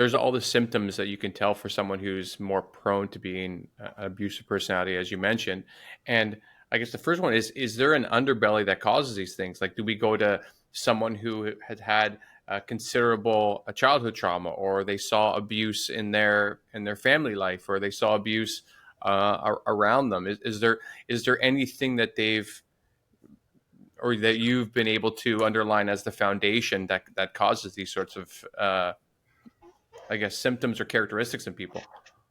there's all the symptoms that you can tell for someone who's more prone to being an abusive personality, as you mentioned. And I guess the first one is there an underbelly that causes these things? Like, do we go to someone who had had considerable childhood trauma, or they saw abuse in their family life, or they saw abuse around them? Is there anything that they've or that you've been able to underline as the foundation that causes these sorts of I guess symptoms or characteristics in people?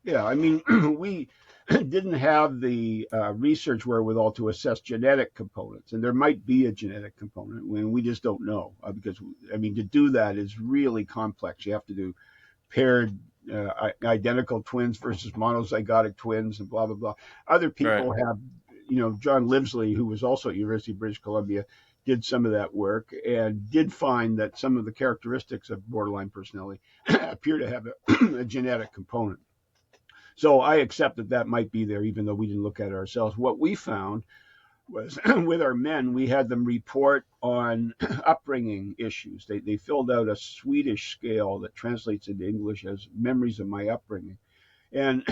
Yeah, I mean, we didn't have the research wherewithal to assess genetic components, and there might be a genetic component when we just don't know because I mean to do that is really complex. You have to do paired identical twins versus monozygotic twins and blah blah blah. Other Right. people have, John Livesley, who was also at University of British Columbia, did some of that work and did find that some of the characteristics of borderline personality appear to have a genetic component. So I accept that that might be there, even though we didn't look at it ourselves. What we found was with our men, we had them report on upbringing issues. They filled out a Swedish scale that translates into English as memories of my upbringing. And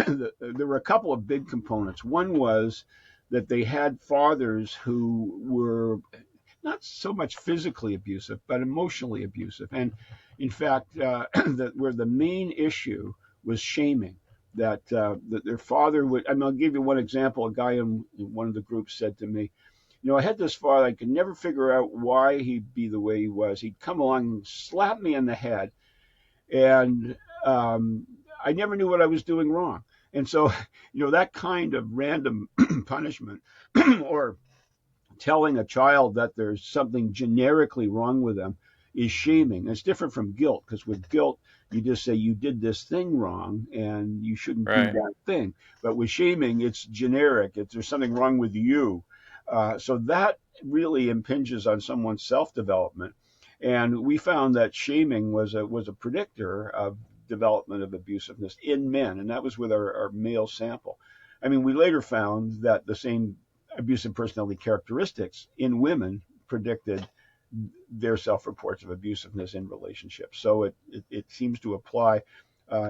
there were a couple of big components. One was that they had fathers who were not so much physically abusive, but emotionally abusive. And in fact, where the main issue was shaming. That their father would. I mean, I'll give you one example. A guy in one of the groups said to me, I had this father. I could never figure out why he'd be the way he was. He'd come along and slap me in the head, and I never knew what I was doing wrong. And so, that kind of random punishment or telling a child that there's something generically wrong with them is shaming. It's different from guilt because with guilt, you just say you did this thing wrong and you shouldn't do Right. that thing. But with shaming, it's generic. There's something wrong with you. So that really impinges on someone's self development. And we found that shaming was a predictor of development of abusiveness in men, and that was with our male sample. I mean, we later found that the same abusive personality characteristics in women predicted their self-reports of abusiveness in relationships. So it seems to apply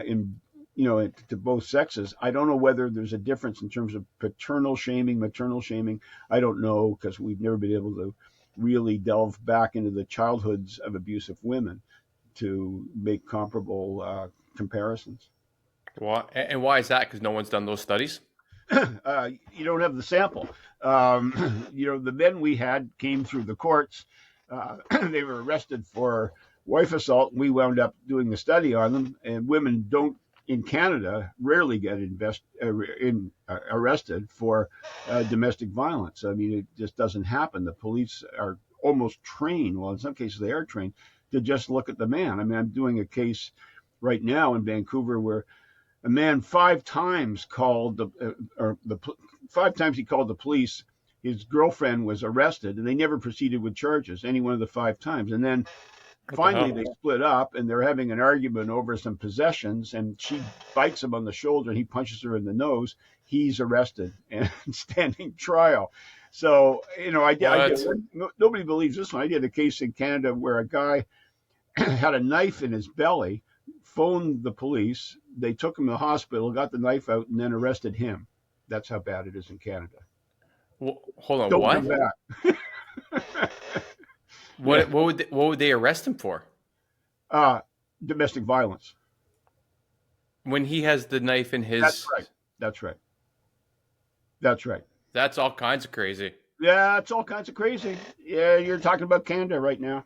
in to both sexes. I don't know whether there's a difference in terms of paternal shaming, maternal shaming. I don't know because we've never been able to really delve back into the childhoods of abusive women to make comparable comparisons. Why is that? Because no one's done those studies. You don't have the sample. The men we had came through the courts. They were arrested for wife assault. We wound up doing the study on them, and women don't in Canada rarely get arrested for domestic violence. I mean, it just doesn't happen. The police are almost trained. Well, in some cases, they are trained to just look at the man. I mean, I'm doing a case right now in Vancouver where a man 5 times called five times he called the police. His girlfriend was arrested, and they never proceeded with charges any one of the 5 times. And then What the finally hell? they split up, and they're having an argument over some possessions. And she bites him on the shoulder, and he punches her in the nose. He's arrested and standing trial. So I did. What? Nobody believes this one. I did a case in Canada where a guy had a knife in his belly, phoned the police. They took him to the hospital, got the knife out, and then arrested him. That's how bad it is in Canada. Hold on. Don't come What? back. Yeah. What would they arrest him for Uh, Domestic violence. when he has the knife in That's his? right. That's right. That's right. That's all kinds of crazy. Yeah, it's all kinds of crazy. Yeah, you're talking about Canada right now.